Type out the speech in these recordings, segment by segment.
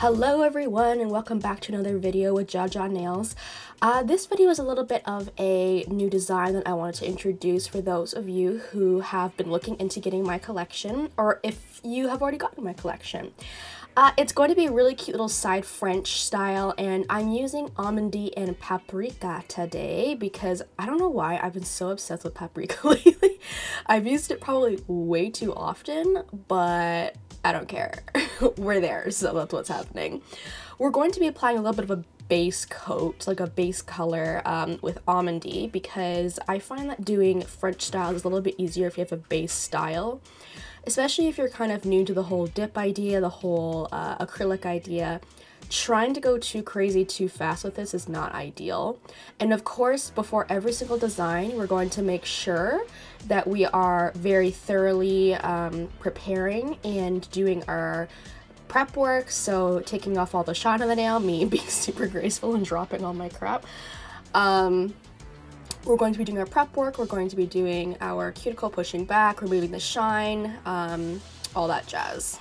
Hello everyone and welcome back to another video with Jaja Nails. This video is a little bit of a new design that I wanted to introduce for those of you who have been looking into getting my collection, or if you have already gotten my collection. It's going to be a really cute little side French style, and I'm using Almondy and Paprika today because I don't know why I've been so obsessed with Paprika lately. I've used it probably way too often, but I don't care. We're there, so that's what's happening. We're going to be applying a little bit of a base coat, like a base color with Almondy, because I find that doing French styles is a little bit easier if you have a base style, especially if you're kind of new to the whole dip idea, the whole acrylic idea. Trying to go too crazy too fast with this is not ideal. And of course, before every single design, we're going to make sure that we are very thoroughly preparing and doing our prep work. So taking off all the shine on the nail, me being super graceful and dropping all my crap. We're going to be doing our prep work, we're going to be doing our cuticle pushing back, removing the shine, all that jazz.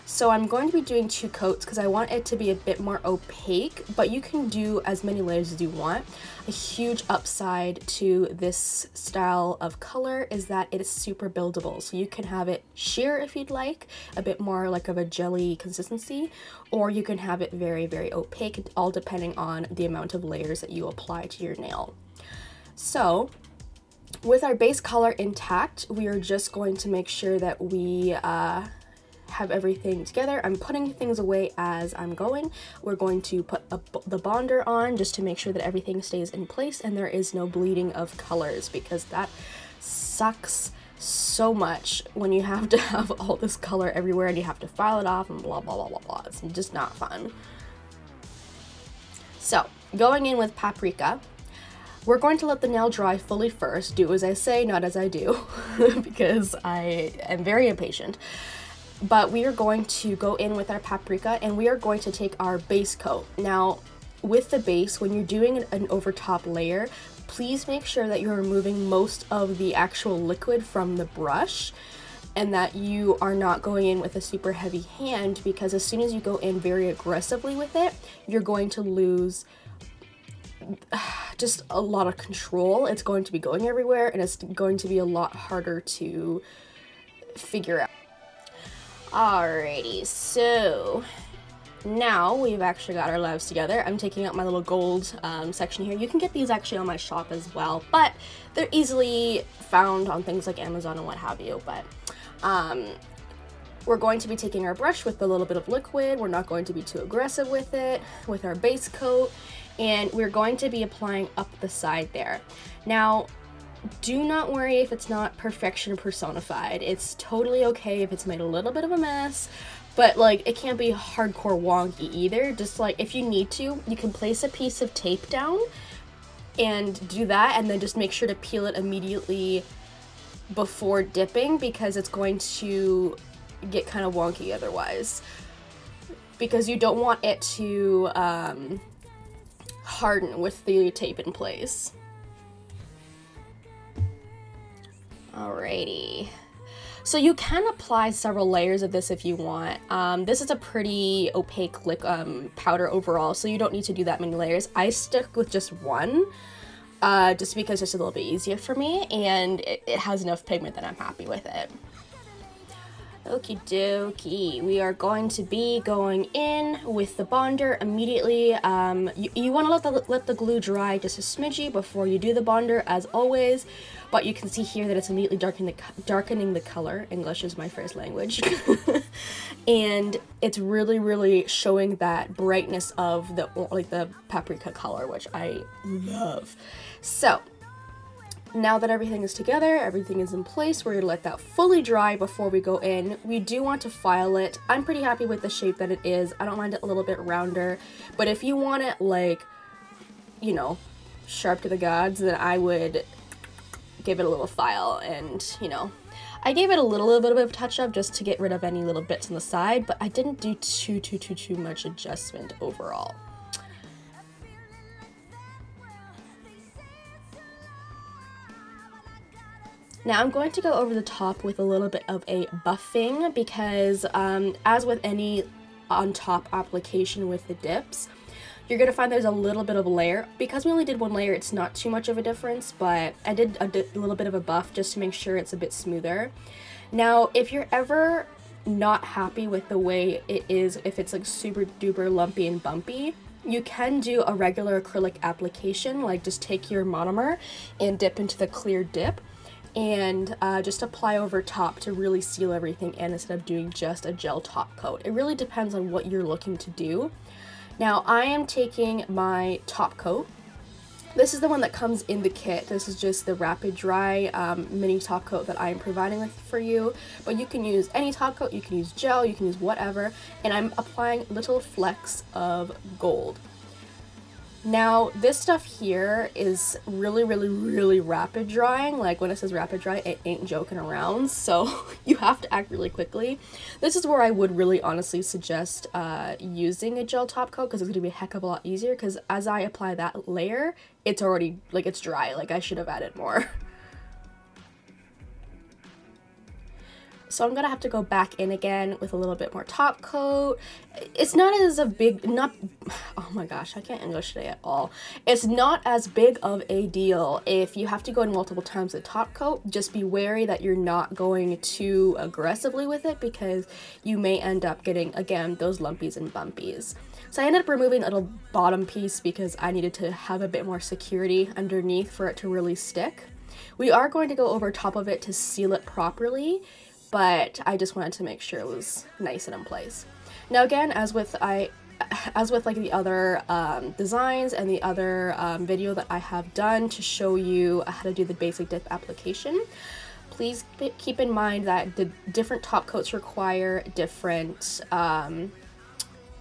So I'm going to be doing 2 coats because I want it to be a bit more opaque, but you can do as many layers as you want. A huge upside to this style of color is that it is super buildable. So you can have it sheer if you'd like, a bit more like of a jelly consistency, or you can have it very, very opaque, all depending on the amount of layers that you apply to your nail. So with our base color intact, we are just going to make sure that we have everything together. I'm putting things away as I'm going. We're going to put the bonder on just to make sure that everything stays in place and there is no bleeding of colors, because that sucks so much when you have to have all this color everywhere and you have to file it off and blah blah blah blah blah. It's just not fun. So going in with Paprika, we're going to let the nail dry fully first. Do as I say, not as I do, because I am very impatient. But we are going to go in with our Paprika and we are going to take our base coat. Now, with the base, when you're doing an overtop layer, please make sure that you're removing most of the actual liquid from the brush and that you are not going in with a super heavy hand, because as soon as you go in very aggressively with it, you're going to lose just a lot of control. It's going to be going everywhere and it's going to be a lot harder to figure out. Alrighty, so now we've actually got our labs together. I'm taking out my little gold section here. You can get these actually on my shop as well, but they're easily found on things like Amazon and what have you. But we're going to be taking our brush with a little bit of liquid. We're not going to be too aggressive with it, with our base coat, and we're going to be applying up the side there. Now, do not worry if it's not perfection personified. It's totally okay if it's made a little bit of a mess, but like it can't be hardcore wonky either. Just like if you need to, you can place a piece of tape down and do that, and then just make sure to peel it immediately before dipping, because it's going to get kind of wonky otherwise, because you don't want it to harden with the tape in place. Alrighty, so you can apply several layers of this if you want. This is a pretty opaque powder overall, so you don't need to do that many layers. I stick with just one, just because it's a little bit easier for me, and it has enough pigment that I'm happy with it. Okie dokie, we are going to be going in with the bonder immediately. You want to let the glue dry just a smidgy before you do the bonder, as always, but you can see here that it's immediately darkening the color. English is my first language. And it's really showing that brightness of the paprika color, which I love. So now that everything is together, everything is in place, we're going to let that fully dry before we go in. We do want to file it. I'm pretty happy with the shape that it is. I don't mind it a little bit rounder, but if you want it like, you know, sharp to the gods, then I would give it a little file. And, you know, I gave it a little bit of a touch-up just to get rid of any little bits on the side, but I didn't do too much adjustment overall. Now I'm going to go over the top with a little bit of a buffing because as with any on top application with the dips, you're gonna find there's a little bit of a layer. Because we only did one layer, it's not too much of a difference, but I did a little bit of a buff just to make sure it's a bit smoother. Now, if you're ever not happy with the way it is, if it's like super duper lumpy and bumpy, you can do a regular acrylic application, like just take your monomer and dip into the clear dip and just apply over top to really seal everything in instead of doing just a gel top coat. It really depends on what you're looking to do. Now I am taking my top coat. This is the one that comes in the kit. This is just the rapid dry mini top coat that I am providing for you, but you can use any top coat, you can use gel, you can use whatever, and I'm applying little flecks of gold. Now this stuff here is really rapid drying. Like when it says rapid dry, it ain't joking around, so you have to act really quickly. This is where I would really honestly suggest using a gel top coat, because it's going to be a heck of a lot easier, because as I apply that layer, it's already, like, it's dry. Like I should have added more. So I'm gonna have to go back in again with a little bit more top coat. It's not as a big, oh my gosh, I can't English today at all. It's not as big of a deal if you have to go in multiple times with top coat. Just be wary that you're not going too aggressively with it, because you may end up getting, again, those lumpies and bumpies. So I ended up removing a little bottom piece because I needed to have a bit more security underneath for it to really stick. We are going to go over top of it to seal it properly, but I just wanted to make sure it was nice and in place. Now again, as with like the other designs and the other video that I have done to show you how to do the basic dip application, please keep in mind that the different top coats require different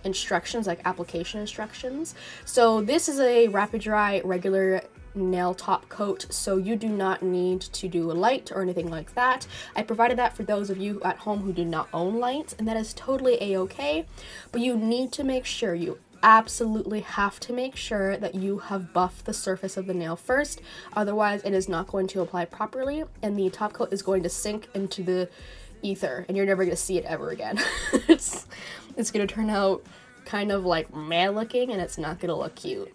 instructions, like application instructions. So this is a rapid dry regular nail top coat, so you do not need to do a light or anything like that. I provided that for those of you at home who do not own lights, and that is totally a-okay, but you need to make sure, you absolutely have to make sure that you have buffed the surface of the nail first, otherwise it is not going to apply properly and the top coat is going to sink into the ether and you're never going to see it ever again. it's going to turn out kind of like meh looking, and it's not going to look cute.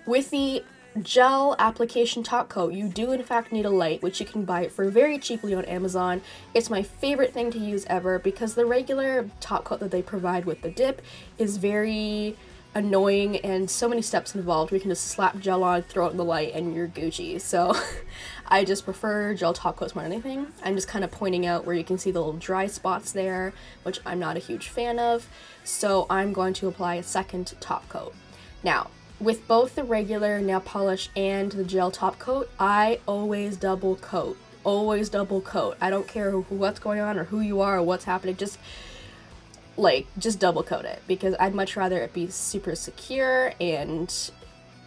With the gel application top coat, you do in fact need a light, which you can buy for very cheaply on Amazon. It's my favorite thing to use ever, because the regular top coat that they provide with the dip is very annoying and so many steps involved. We can just slap gel on, throw it in the light, and you're Gucci. So I just prefer gel top coats more than anything. I'm just kind of pointing out where you can see the little dry spots there, which I'm not a huge fan of, so I'm going to apply a second top coat. Now with both the regular nail polish and the gel top coat, I always double coat. Always double coat. I don't care what's going on or who you are or what's happening, just double coat it, because I'd much rather it be super secure and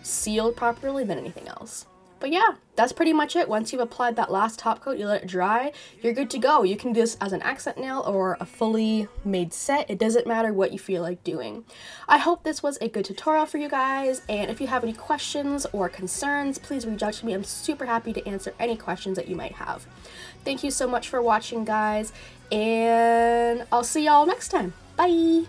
sealed properly than anything else. But yeah, that's pretty much it. Once you've applied that last top coat, you let it dry, you're good to go. You can do this as an accent nail or a fully made set. It doesn't matter what you feel like doing. I hope this was a good tutorial for you guys, and if you have any questions or concerns, please reach out to me. I'm super happy to answer any questions that you might have. Thank you so much for watching, guys, and I'll see y'all next time. Bye!